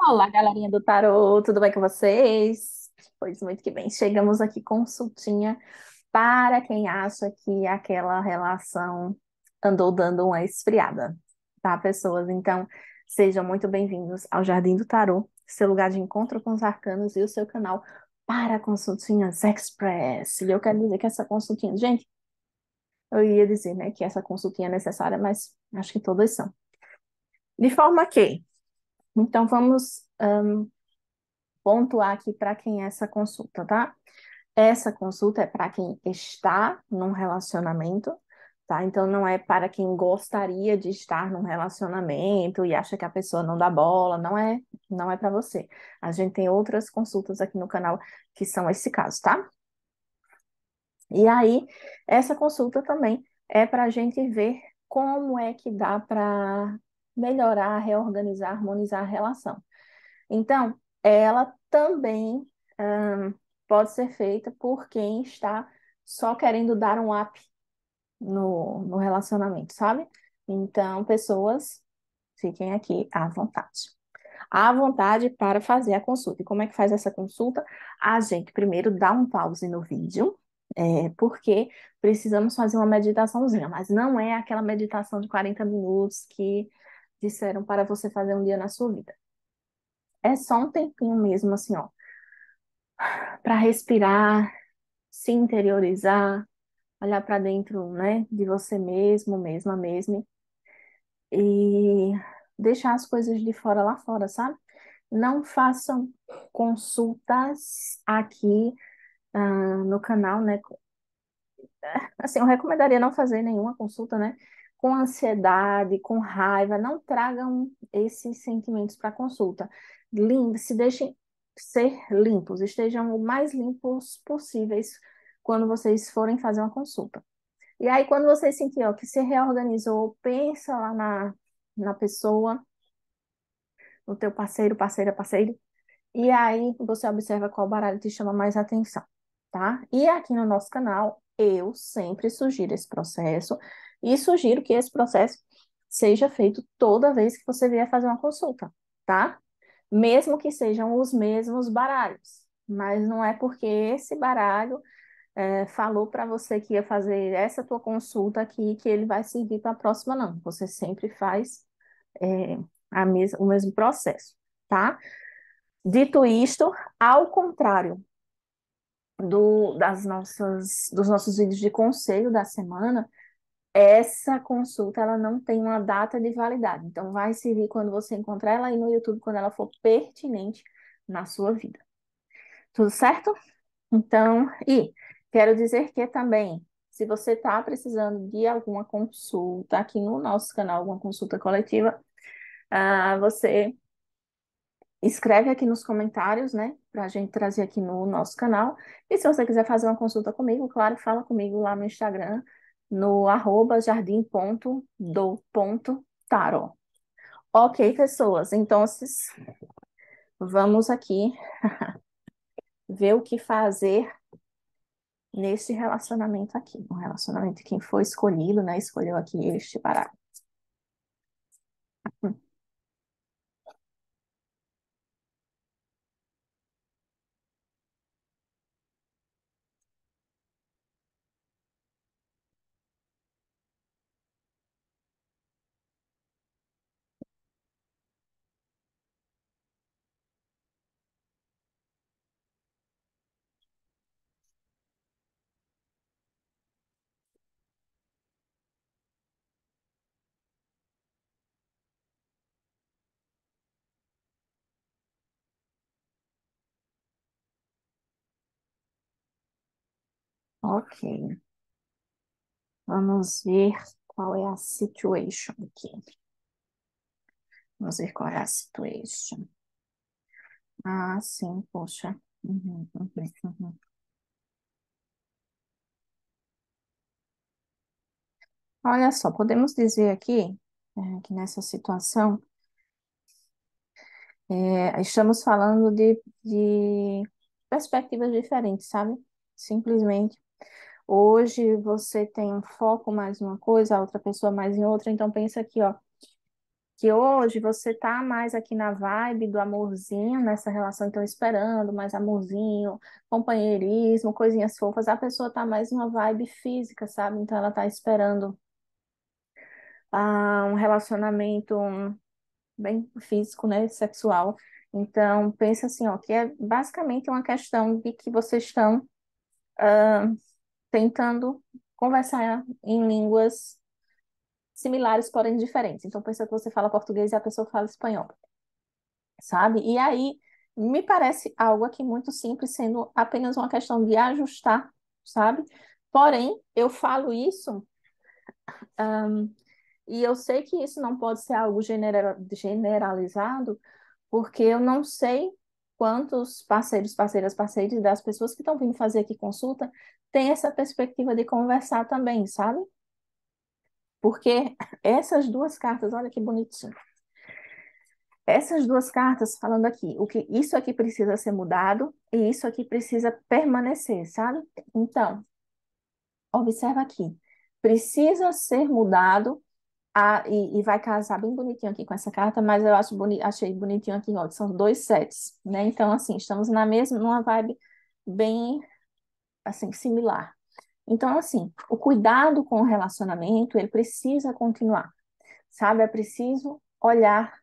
Olá, galerinha do Tarô, tudo bem com vocês? Pois muito que bem. Chegamos aqui consultinha para quem acha que aquela relação andou dando uma esfriada, tá, pessoas? Então, sejam muito bem-vindos ao Jardim do Tarô, seu lugar de encontro com os arcanos e o seu canal para consultinhas express. E eu quero dizer que essa consultinha, gente, eu ia dizer, né, que essa consultinha é necessária, mas acho que todas são. De forma que, então vamos pontuar aqui para quem é essa consulta, tá? Essa consulta é para quem está num relacionamento, tá? Então não é para quem gostaria de estar num relacionamento e acha que a pessoa não dá bola, não é para você. A gente tem outras consultas aqui no canal que são esse caso, tá? E aí, essa consulta também é para a gente ver como é que dá para melhorar, reorganizar, harmonizar a relação. Então, ela também pode ser feita por quem está só querendo dar um up no relacionamento, sabe? Então, pessoas, fiquem aqui à vontade. À vontade para fazer a consulta. E como é que faz essa consulta? A gente primeiro dá um pause no vídeo, porque precisamos fazer uma meditaçãozinha, mas não é aquela meditação de 40 minutos que disseram para você fazer um dia na sua vida. É só um tempinho mesmo, assim, ó, para respirar, se interiorizar, olhar para dentro, né, de você mesmo, mesma, e deixar as coisas de fora lá fora, sabe? Não façam consultas aqui, no canal, né? Assim, eu recomendaria não fazer nenhuma consulta, né? Com ansiedade, com raiva, não tragam esses sentimentos para consulta. Se deixem ser limpos, estejam o mais limpos possíveis quando vocês forem fazer uma consulta. E aí, quando vocês sentirem ó, que se reorganizou, pensa lá na pessoa, no teu parceiro, parceiro, e aí você observa qual baralho te chama mais atenção, tá? E aqui no nosso canal, eu sempre sugiro esse processo e sugiro que esse processo seja feito toda vez que você vier fazer uma consulta, tá? Mesmo que sejam os mesmos baralhos, mas não é porque esse baralho falou para você que ia fazer essa tua consulta aqui que ele vai servir para a próxima, não. Você sempre faz é, o mesmo processo, tá? Dito isto, ao contrário dos nossos vídeos de conselho da semana, essa consulta ela não tem uma data de validade. Então, vai servir quando você encontrar ela aí no YouTube, quando ela for pertinente na sua vida. Tudo certo? Então, e quero dizer que também, se você está precisando de alguma consulta aqui no nosso canal, alguma consulta coletiva, você escreve aqui nos comentários, né, para a gente trazer aqui no nosso canal. E se você quiser fazer uma consulta comigo, claro, fala comigo lá no Instagram, no @jardim.do.tarot. Ok, pessoas, então vamos aqui ver o que fazer nesse relacionamento aqui. Um relacionamento, quem foi escolhido, né, escolheu aqui este baralho. Ok, vamos ver qual é a situation aqui. Vamos ver qual é a situation. Ah, sim, poxa. Uhum. Olha só, podemos dizer aqui, que nessa situação, estamos falando de perspectivas diferentes, sabe? Simplesmente. Hoje você tem um foco mais em uma coisa, a outra pessoa mais em outra, então pensa aqui, ó. que hoje você tá mais aqui na vibe do amorzinho, nessa relação, então esperando mais amorzinho, companheirismo, coisinhas fofas, a pessoa tá mais uma vibe física, sabe? Então ela tá esperando um relacionamento bem físico, né, sexual. Então pensa assim, ó, que é basicamente uma questão de que vocês estão tentando conversar em línguas similares, porém diferentes. Então pensa que você fala português e a pessoa fala espanhol, sabe? E aí me parece algo aqui muito simples, sendo apenas uma questão de ajustar, sabe? Porém, eu falo isso, e eu sei que isso não pode ser algo generalizado, porque eu não sei quantos parceiros, parceiras, parceiros das pessoas que estão vindo fazer aqui consulta têm essa perspectiva de conversar também, sabe? Porque essas duas cartas, olha que bonitinho. Essas duas cartas falando aqui, o que isso aqui precisa ser mudado e isso aqui precisa permanecer, sabe? Então, observa aqui. Precisa ser mudado e vai casar bem bonitinho aqui com essa carta, mas eu acho achei bonitinho aqui, ó, que são dois sets, né? Então, assim, estamos na mesma, numa vibe bem, assim, similar. Então, assim, o cuidado com o relacionamento, ele precisa continuar, sabe? É preciso olhar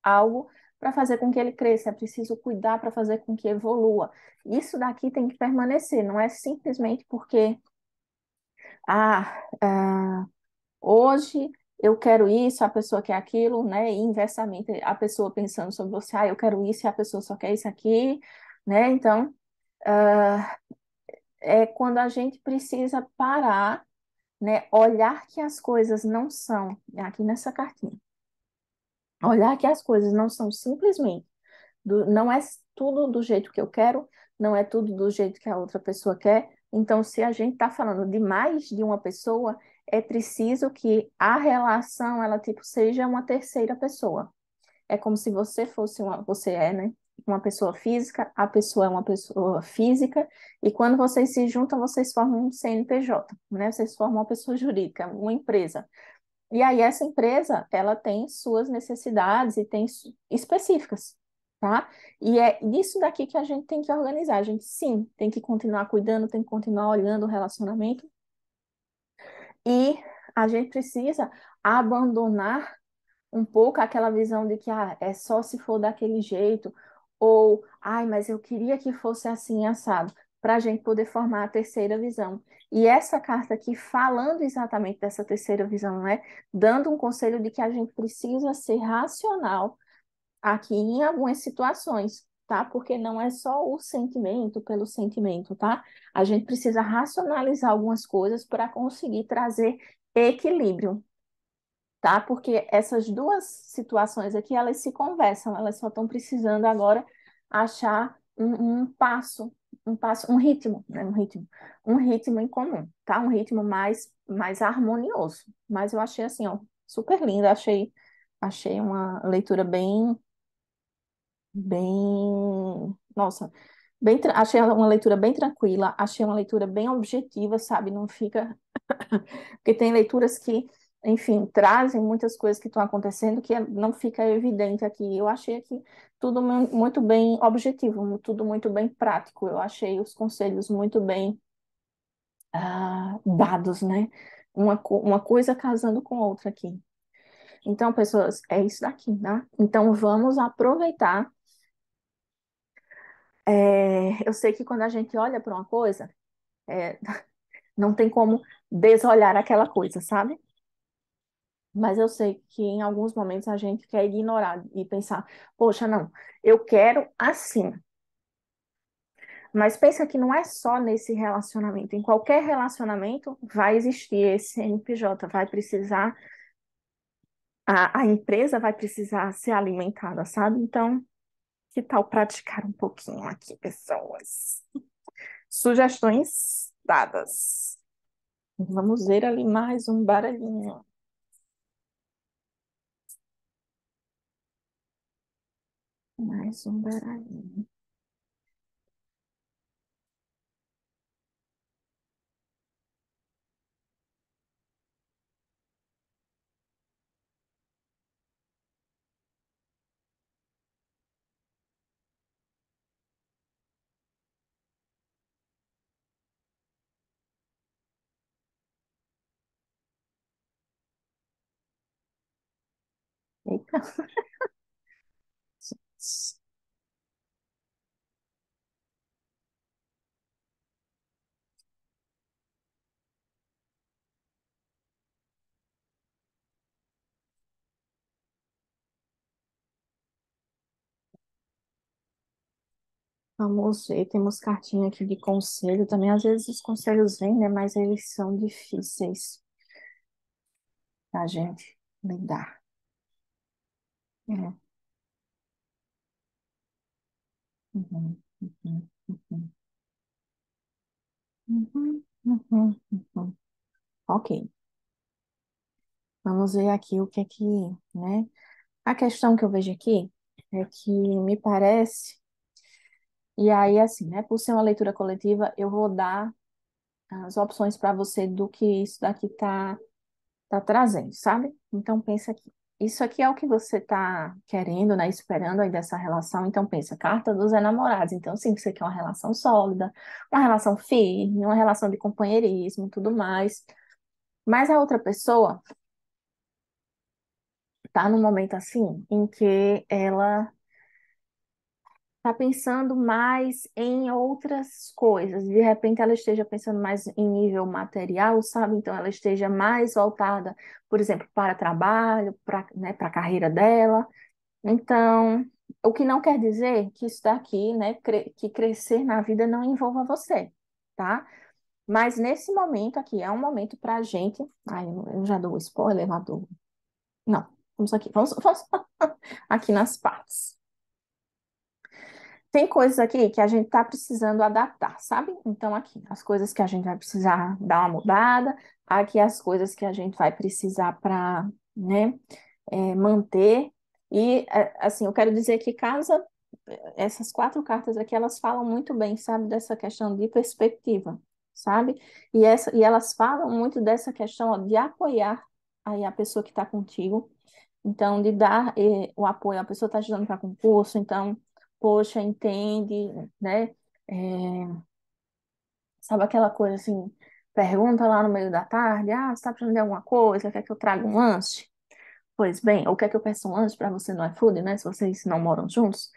algo para fazer com que ele cresça, é preciso cuidar para fazer com que evolua. Isso daqui tem que permanecer, não é simplesmente porque, ah, hoje eu quero isso, a pessoa quer aquilo, né? E inversamente, a pessoa pensando sobre você, eu quero isso e a pessoa só quer isso aqui, né? Então, ah, é quando a gente precisa parar, né? Olhar que as coisas não são, aqui nessa cartinha, olhar que as coisas não são simplesmente não é tudo do jeito que eu quero, não é tudo do jeito que a outra pessoa quer. Então, se a gente está falando de mais de uma pessoa, é preciso que a relação, ela tipo seja uma terceira pessoa. É como se você fosse você é, né? Uma pessoa física, a pessoa é uma pessoa física, e quando vocês se juntam, vocês formam um CNPJ, né? Vocês formam uma pessoa jurídica, uma empresa. E aí essa empresa, ela tem suas necessidades e tem específicas, tá? E é isso daqui que a gente tem que organizar. A gente, sim, tem que continuar cuidando, tem que continuar olhando o relacionamento e a gente precisa abandonar um pouco aquela visão de que é só se for daquele jeito, ou ai, mas eu queria que fosse assim assado, para a gente poder formar a terceira visão. E essa carta aqui, falando exatamente dessa terceira visão, né? Dando um conselho de que a gente precisa ser racional aqui em algumas situações, tá? Porque não é só o sentimento pelo sentimento, tá? A gente precisa racionalizar algumas coisas para conseguir trazer equilíbrio, tá? Porque essas duas situações aqui, elas se conversam, elas só estão precisando agora achar um passo, um ritmo, né? Um ritmo em comum, tá? Um ritmo mais harmonioso. Mas eu achei assim, ó, super linda, achei uma leitura nossa, achei uma leitura bem tranquila, achei uma leitura bem objetiva, sabe? Não fica porque tem leituras que, enfim, trazem muitas coisas que estão acontecendo que não fica evidente aqui. Eu achei aqui tudo muito bem objetivo, tudo muito bem prático. Eu achei os conselhos muito bem dados, né? Uma coisa casando com outra aqui. Então, pessoas, é isso daqui, tá? Então, vamos aproveitar. Eu sei que quando a gente olha para uma coisa, é, não tem como desolhar aquela coisa, sabe? Mas eu sei que em alguns momentos a gente quer ignorar e pensar, poxa, não, eu quero assim. Mas pensa que não é só nesse relacionamento. Em qualquer relacionamento vai existir esse NPJ, vai precisar, a empresa vai precisar ser alimentada, sabe? Então, que tal praticar um pouquinho aqui, pessoas? Sugestões dadas. Vamos ver ali mais um baralhinho. Mais um baralhinho. Vamos ver, temos cartinha aqui de conselho também. Às vezes os conselhos vêm, né? Mas eles são difíceis da gente lidar. É. Uhum, uhum, uhum, uhum, uhum, uhum. Ok, vamos ver aqui o que é que, né? A questão que eu vejo aqui é que me parece, e aí assim, né? Por ser uma leitura coletiva, eu vou dar as opções para você do que isso daqui tá trazendo, sabe? Então pensa aqui. Isso aqui é o que você tá querendo, né? Esperando aí dessa relação. Então pensa, carta dos enamorados. Então sim, você quer uma relação sólida, uma relação firme, uma relação de companheirismo, tudo mais. Mas a outra pessoa tá num momento assim em que ela tá pensando mais em outras coisas. De repente ela esteja pensando mais em nível material, sabe? Então ela esteja mais voltada, por exemplo, para trabalho, para, né, para a carreira dela. Então, o que não quer dizer que isso daqui, né, que crescer na vida não envolva você, tá? Mas nesse momento aqui é um momento para a gente. Ai, eu já dou o spoiler lá do. Não, vamos aqui, vamos aqui nas partes. Tem coisas aqui que a gente está precisando adaptar, sabe? Então, aqui, as coisas que a gente vai precisar dar uma mudada, aqui as coisas que a gente vai precisar para, né, manter. E, assim, eu quero dizer que casa, essas quatro cartas aqui, elas falam muito bem, sabe, dessa questão de perspectiva, sabe? E elas falam muito dessa questão, ó, de apoiar aí a pessoa que está contigo, então, de dar o apoio, a pessoa está estudando para concurso, então, poxa, entende, né? É, sabe aquela coisa assim, pergunta lá no meio da tarde, ah, você está precisando de alguma coisa, quer que eu traga um lanche? Pois bem, ou quer que eu peça um lanche para você no iFood, né? Se vocês não moram juntos.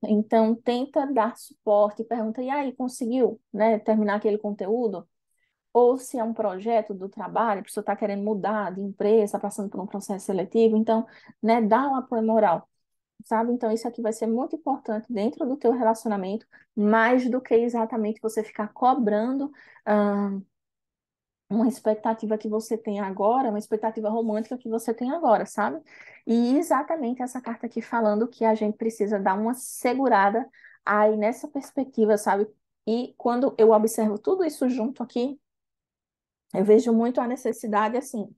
Então, tenta dar suporte, pergunta, e aí, conseguiu, né, terminar aquele conteúdo? Ou se é um projeto do trabalho, a pessoa está querendo mudar de empresa, passando por um processo seletivo, então, né, dá um apoio moral, sabe? Então, isso aqui vai ser muito importante dentro do teu relacionamento, mais do que exatamente você ficar cobrando, ah, uma expectativa que você tem agora, uma expectativa romântica que você tem agora, sabe? E exatamente essa carta aqui falando que a gente precisa dar uma segurada aí nessa perspectiva, sabe? E quando eu observo tudo isso junto aqui, eu vejo muito a necessidade, assim,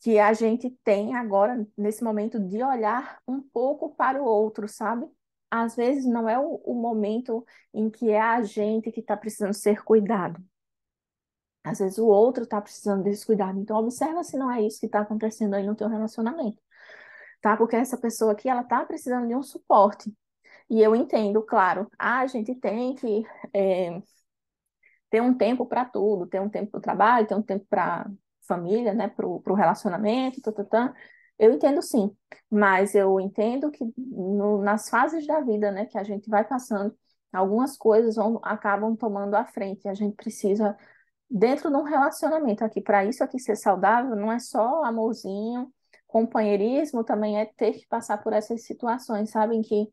que a gente tem agora, nesse momento, de olhar um pouco para o outro, sabe? Às vezes não é o momento em que é a gente que está precisando ser cuidado. Às vezes o outro está precisando desse cuidado. Então, observa se não é isso que está acontecendo aí no teu relacionamento, tá? Porque essa pessoa aqui, ela está precisando de um suporte. E eu entendo, claro, a gente tem que é, ter um tempo para tudo, ter um tempo para o trabalho, ter um tempo para família, né, para o relacionamento, tá, tá, tá. Eu entendo sim, mas eu entendo que nas fases da vida, né, que a gente vai passando, algumas coisas acabam tomando a frente. A gente precisa, dentro de um relacionamento aqui, para isso aqui ser saudável, não é só amorzinho, companheirismo, também é ter que passar por essas situações, sabe, em que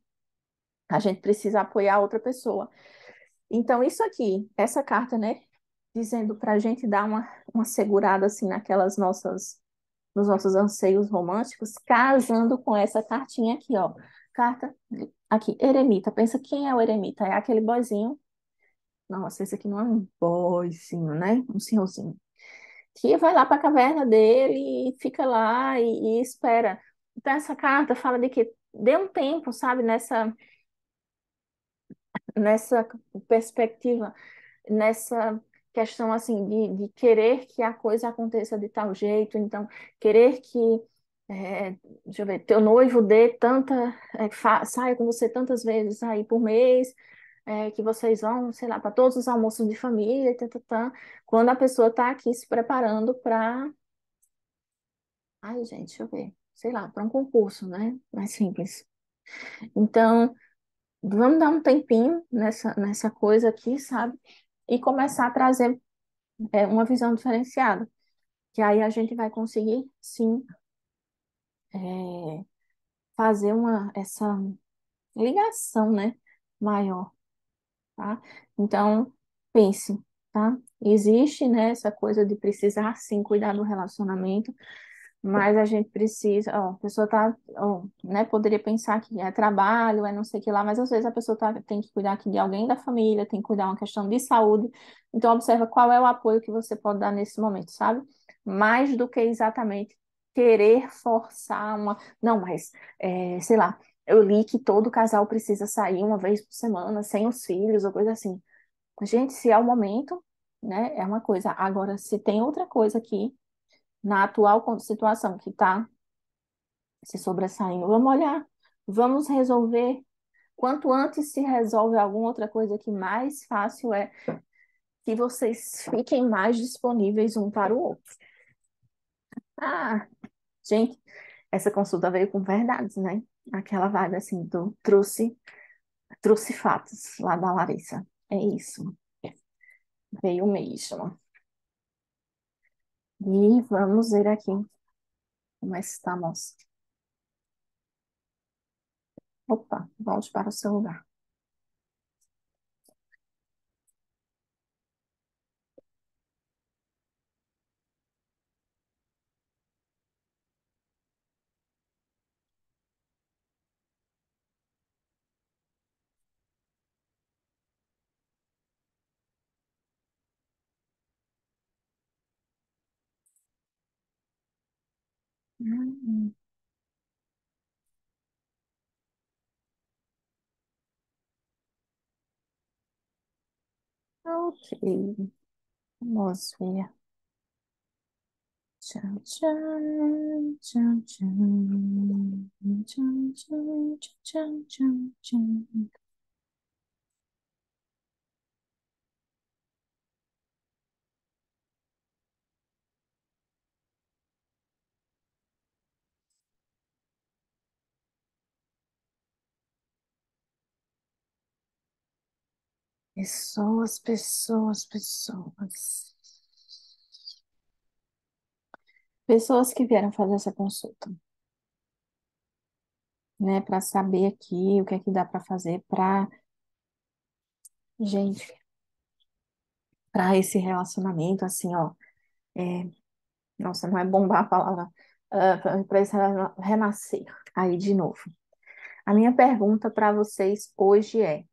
a gente precisa apoiar a outra pessoa. Então, isso aqui, essa carta, né, dizendo para a gente dar uma segurada assim naquelas nos nossos anseios românticos, casando com essa cartinha aqui, ó. Carta aqui, eremita. Pensa quem é o eremita? É aquele boyzinho. Nossa, esse aqui não é um boyzinho, né? Um senhorzinho. Que vai lá para a caverna dele e fica lá e espera. Então, essa carta fala de que dê um tempo, sabe, nessa perspectiva, nessa questão assim de querer que a coisa aconteça de tal jeito, então querer que deixa eu ver, teu noivo dê saia com você tantas vezes aí por mês, que vocês vão, sei lá, para todos os almoços de família, quando a pessoa está aqui se preparando para Ai, gente, deixa eu ver. Sei lá, para um concurso, né? Mais simples. Então, vamos dar um tempinho nessa coisa aqui, sabe? E começar a trazer uma visão diferenciada. Que aí a gente vai conseguir, sim, é, fazer essa ligação, né? Maior, tá? Então, pense, tá? Existe, né, essa coisa de precisar, sim, cuidar do relacionamento. Mas a gente precisa, ó, a pessoa tá, ó, né, poderia pensar que é trabalho, é não sei o que lá, mas às vezes a pessoa tem que cuidar aqui de alguém da família, tem que cuidar uma questão de saúde. Então, observa qual é o apoio que você pode dar nesse momento, sabe? Mais do que exatamente querer forçar uma. Não, mas, sei lá, eu li que todo casal precisa sair uma vez por semana, sem os filhos, ou coisa assim. Gente, se é o momento, né, é uma coisa. Agora, se tem outra coisa aqui na atual situação que está se sobressaindo. Vamos olhar, vamos resolver. Quanto antes se resolve alguma outra coisa que mais fácil é que vocês fiquem mais disponíveis um para o outro. Ah, gente, essa consulta veio com verdades, né? Aquela vibe assim do trouxe fatos lá da Larissa. É isso, veio mesmo. E vamos ver aqui como estamos. Opa, volte para o seu lugar. Hum, ok. Vamos ver. Tchan, tchan, tchan, tchan, tchan, tchan, tchan, tchan, tchan. Pessoas, pessoas, pessoas. Pessoas que vieram fazer essa consulta, né, para saber aqui o que é que dá para fazer para, gente, para esse relacionamento, assim, ó. É, nossa, não é bombar a palavra, para esse renascer. Aí, de novo. A minha pergunta para vocês hoje é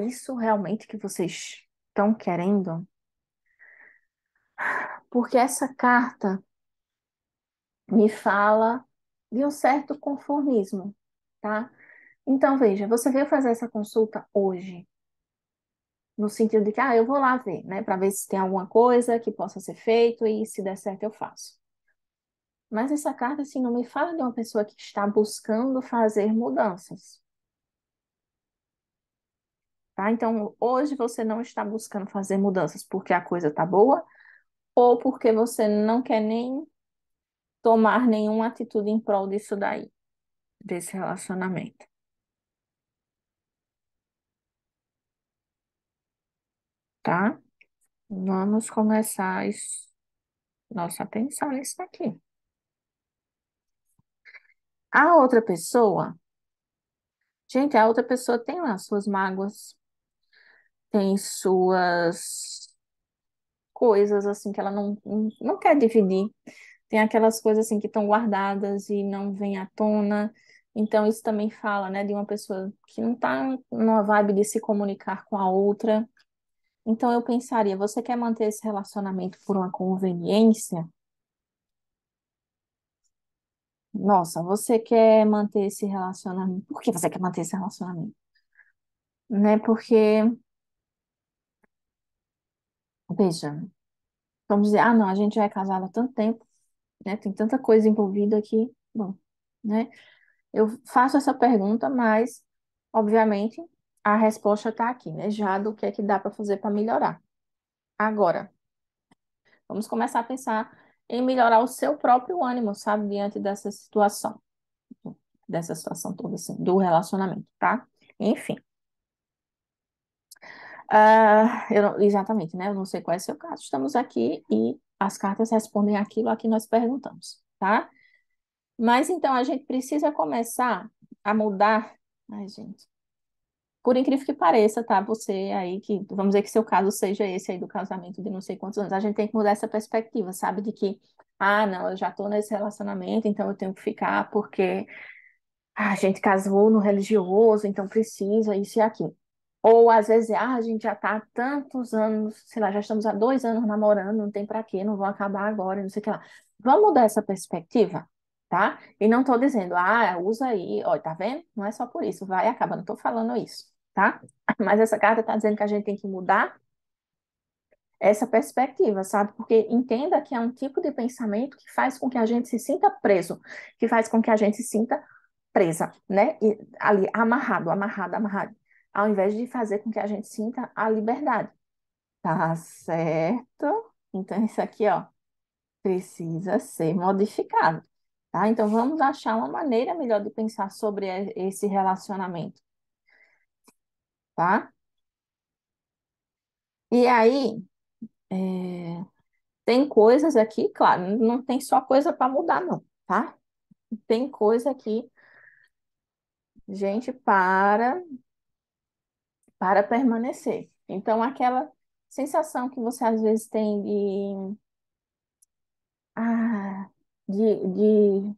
isso realmente que vocês estão querendo? Porque essa carta me fala de um certo conformismo, tá? Então, veja, você veio fazer essa consulta hoje, no sentido de que, eu vou lá ver, né, para ver se tem alguma coisa que possa ser feito e se der certo eu faço. Mas essa carta, assim, não me fala de uma pessoa que está buscando fazer mudanças, tá? Então, hoje você não está buscando fazer mudanças porque a coisa tá boa ou porque você não quer nem tomar nenhuma atitude em prol disso daí, desse relacionamento, tá? Vamos começar nossa atenção nisso aqui. A outra pessoa, gente, a outra pessoa tem lá suas mágoas, tem suas coisas assim que ela não quer dividir. Tem aquelas coisas assim que estão guardadas e não vêm à tona. Então, isso também fala, né, de uma pessoa que não está numa vibe de se comunicar com a outra. Então, eu pensaria, você quer manter esse relacionamento por uma conveniência? Nossa, você quer manter esse relacionamento? Por que você quer manter esse relacionamento? Né? Porque, veja, vamos dizer, não, a gente já é casado há tanto tempo, né? Tem tanta coisa envolvida aqui. Bom, né? Eu faço essa pergunta, mas, obviamente, a resposta está aqui, né? Já do que é que dá para fazer para melhorar. Agora, vamos começar a pensar em melhorar o seu próprio ânimo, sabe, diante dessa situação toda, assim, do relacionamento, tá? Enfim, exatamente, né? Eu não sei qual é o seu caso. Estamos aqui e as cartas respondem aquilo a que nós perguntamos, tá? Mas então a gente precisa começar a mudar. Ai, gente. Por incrível que pareça, tá? Você aí, que vamos dizer que seu caso seja esse aí do casamento de não sei quantos anos, a gente tem que mudar essa perspectiva, sabe? De que, não, eu já tô nesse relacionamento, então eu tenho que ficar porque a gente casou no religioso, então precisa isso e aquilo. Ou às vezes, a gente já tá há tantos anos, sei lá, já estamos há 2 anos namorando, não tem pra quê, não vão acabar agora, não sei o que lá. Vamos mudar essa perspectiva, tá? E não tô dizendo, usa aí, ó, tá vendo? Não é só por isso, vai e acaba, não tô falando isso, tá? Mas essa carta tá dizendo que a gente tem que mudar essa perspectiva, sabe? Porque entenda que é um tipo de pensamento que faz com que a gente se sinta preso, que faz com que a gente se sinta presa, né? E ali, amarrado, amarrado, amarrado. Ao invés de fazer com que a gente sinta a liberdade. Tá certo? Então, isso aqui, ó, precisa ser modificado, tá? Então, vamos achar uma maneira melhor de pensar sobre esse relacionamento, tá? E aí, é, tem coisas aqui, claro, não tem só coisa para mudar, não, tá? Tem coisa aqui, gente, para permanecer. Então, aquela sensação que você às vezes tem ah, de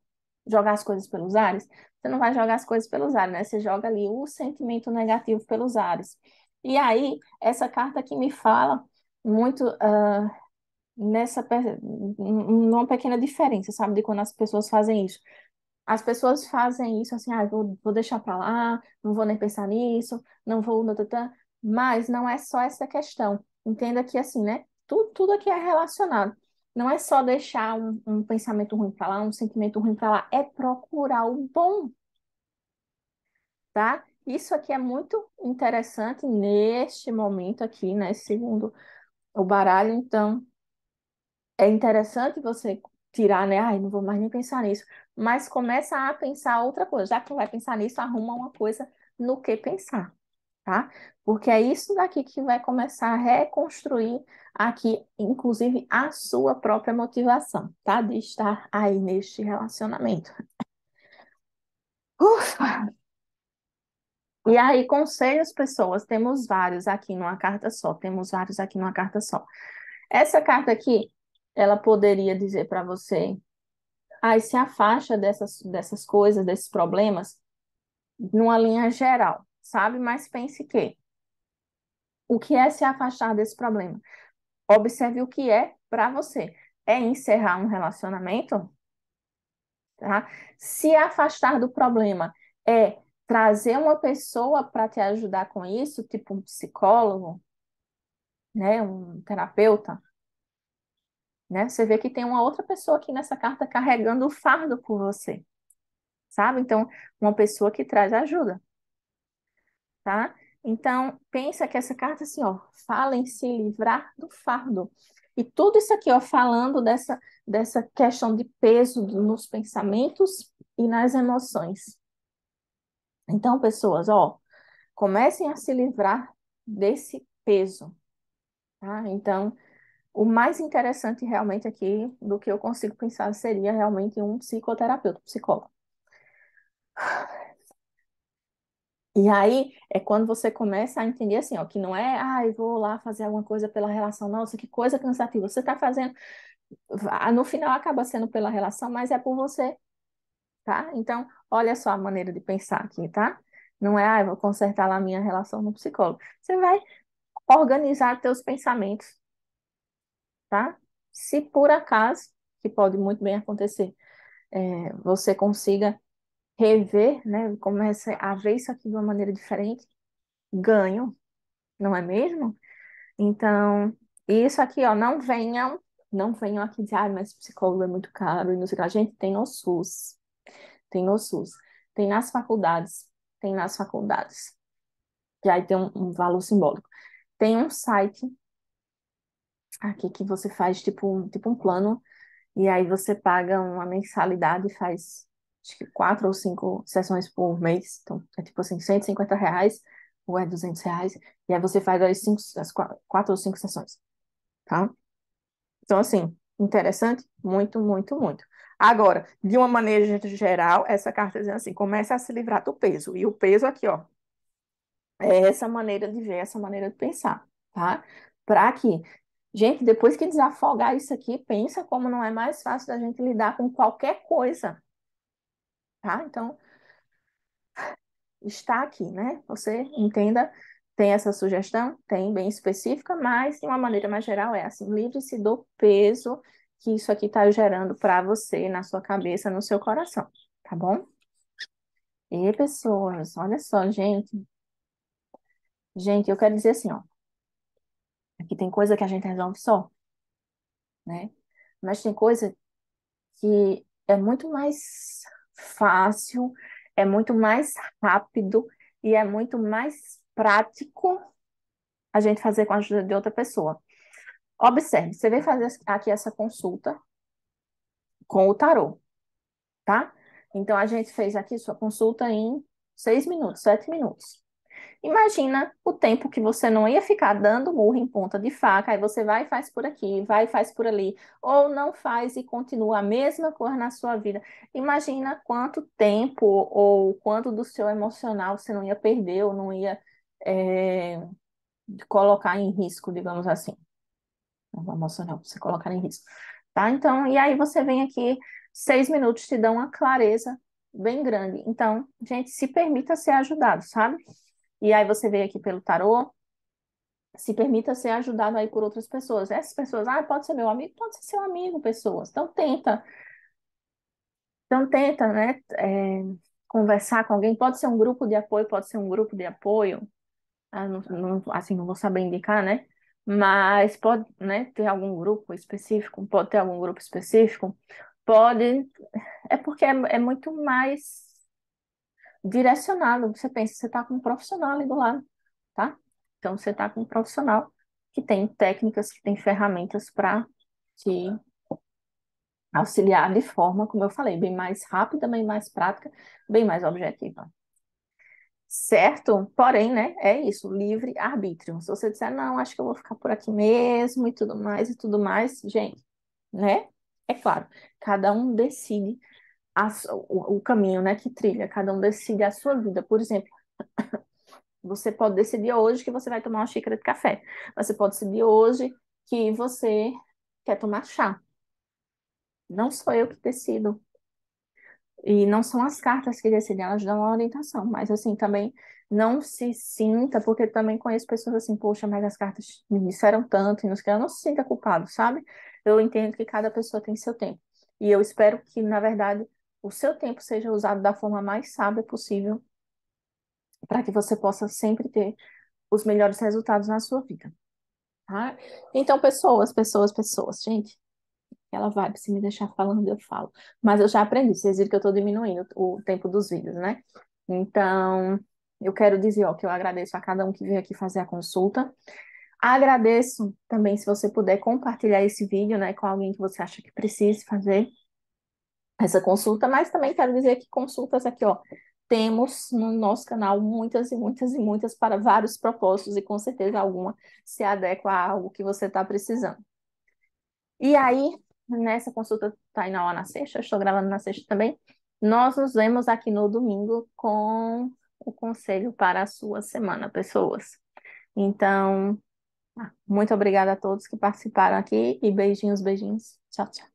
jogar as coisas pelos ares, você não vai jogar as coisas pelos ares, né? Você joga ali o sentimento negativo pelos ares. E aí, essa carta aqui me fala muito numa pequena diferença, sabe, de quando as pessoas fazem isso. As pessoas fazem isso assim, vou deixar para lá, não vou nem pensar nisso, não vou, tatatã. Mas não é só essa questão. Entenda que assim, né? Tudo aqui é relacionado. Não é só deixar um pensamento ruim para lá, um sentimento ruim para lá, é procurar o bom, tá? Isso aqui é muito interessante neste momento aqui, né? Segundo o baralho, então é interessante você tirar, né? Ai, não vou mais nem pensar nisso. Mas começa a pensar outra coisa. Já que não vai pensar nisso, arruma uma coisa no que pensar, tá? Porque é isso daqui que vai começar a reconstruir aqui, inclusive, a sua própria motivação, tá? De estar aí neste relacionamento. Ufa! E aí, conselhos, pessoas, temos vários aqui numa carta só. Temos vários aqui numa carta só. Essa carta aqui, ela poderia dizer para você. Aí se afasta dessas coisas, desses problemas, numa linha geral, sabe? Mas pense que o que é se afastar desse problema? Observe o que é para você. É encerrar um relacionamento, tá? Se afastar do problema é trazer uma pessoa para te ajudar com isso, tipo um psicólogo, né? Um terapeuta, né? Você vê que tem uma outra pessoa aqui nessa carta carregando o fardo por você, sabe? Então, uma pessoa que traz ajuda. Tá? Então, pensa que essa carta, assim, ó, fala em se livrar do fardo. E tudo isso aqui, ó, falando dessa questão de peso nos pensamentos e nas emoções. Então, pessoas, ó, comecem a se livrar desse peso, tá? Então, o mais interessante realmente aqui do que eu consigo pensar seria realmente um psicoterapeuta, psicólogo. E aí é quando você começa a entender assim, ó, que não é, eu vou lá fazer alguma coisa pela relação, nossa, que coisa cansativa. Você está fazendo, no final acaba sendo pela relação, mas é por você, tá? Então, olha só a maneira de pensar aqui, tá? Não é, vou consertar lá a minha relação no psicólogo. Você vai organizar teus pensamentos, tá? Se por acaso, que pode muito bem acontecer, você consiga rever, né? Comece a ver isso aqui de uma maneira diferente, ganho, não é mesmo? Então, isso aqui, ó, não venham aqui dizer, mas psicólogo é muito caro e não sei o que. A gente tem no SUS, tem no SUS, tem nas faculdades, que aí tem um valor simbólico. Tem um site aqui que você faz tipo um plano E aí você paga uma mensalidade e faz, acho que 4 ou 5 sessões por mês. Então, é tipo assim, R$ 150 ou é R$ 200. E aí você faz as 4 ou 5 sessões, tá? Então, assim, interessante? Muito, muito, muito. Agora, de uma maneira geral, essa carta diz assim, comece a se livrar do peso. E o peso aqui, ó, é essa maneira de ver, essa maneira de pensar, tá? Para que, gente, depois que desafogar isso aqui, pensa como não é mais fácil da gente lidar com qualquer coisa, tá? Então, está aqui, né? Você entenda, tem essa sugestão, tem bem específica, mas de uma maneira mais geral é assim, livre-se do peso que isso aqui está gerando para você, na sua cabeça, no seu coração, tá bom? E pessoas, olha só, gente. Gente, eu quero dizer assim, ó, aqui tem coisa que a gente resolve só, né? Mas tem coisa que é muito mais fácil, é muito mais rápido e é muito mais prático a gente fazer com a ajuda de outra pessoa. Observe, você vem fazer aqui essa consulta com o tarô, tá? Então, a gente fez aqui sua consulta em 6 minutos, 7 minutos. Imagina o tempo que você não ia ficar dando murro em ponta de faca, aí você vai e faz por aqui, vai e faz por ali, ou não faz e continua a mesma coisa na sua vida. Imagina quanto tempo ou quanto do seu emocional você não ia perder ou não ia colocar em risco, digamos assim. Não, emocional, você colocar em risco. Tá? Então, e aí você vem aqui, 6 minutos te dão uma clareza bem grande. Então, gente, se permita ser ajudado, sabe? E aí você veio aqui pelo tarô, se permita ser ajudado aí por outras pessoas. Essas pessoas, pode ser meu amigo, pode ser seu amigo, pessoas. Então tenta, né, conversar com alguém. Pode ser um grupo de apoio, pode ser um grupo de apoio. Assim, não vou saber indicar, né? Mas pode, né, ter algum grupo específico, pode ter algum grupo específico, pode. É porque é muito mais direcionado. Você pensa, você está com um profissional ali do lado, tá? Então você está com um profissional que tem técnicas, que tem ferramentas para te auxiliar de forma, como eu falei, bem mais rápida, bem mais prática, bem mais objetiva. Certo? Porém, né, é isso, livre-arbítrio. Se você disser, não, acho que eu vou ficar por aqui mesmo e tudo mais, gente, né? É claro, cada um decide o caminho, né, que trilha, cada um decide a sua vida. Por exemplo, você pode decidir hoje que você vai tomar uma xícara de café. Você pode decidir hoje que você quer tomar chá. Não sou eu que decido. E não são as cartas que decidem, elas dão uma orientação. Mas, assim, também não se sinta, porque também conheço pessoas assim, poxa, mas as cartas me disseram tanto, e não sei o que, eu não se sinta culpado, sabe? Eu entendo que cada pessoa tem seu tempo. E eu espero que, na verdade, o seu tempo seja usado da forma mais sábia possível, para que você possa sempre ter os melhores resultados na sua vida, tá? Então, pessoas, gente, aquela vibe, se me deixar falando, eu falo. Mas eu já aprendi, vocês viram que eu estou diminuindo o tempo dos vídeos, né? Então, eu quero dizer, ó, que eu agradeço a cada um que veio aqui fazer a consulta. Agradeço também se você puder compartilhar esse vídeo, né, com alguém que você acha que precise fazer essa consulta, mas também quero dizer que consultas aqui, ó, temos no nosso canal muitas e muitas e muitas para vários propósitos e com certeza alguma se adequa a algo que você está precisando. E aí, nessa consulta tá indo lá na sexta, eu estou gravando na sexta também. Nós nos vemos aqui no domingo com o conselho para a sua semana, pessoas. Então, muito obrigada a todos que participaram aqui e beijinhos, beijinhos. Tchau, tchau.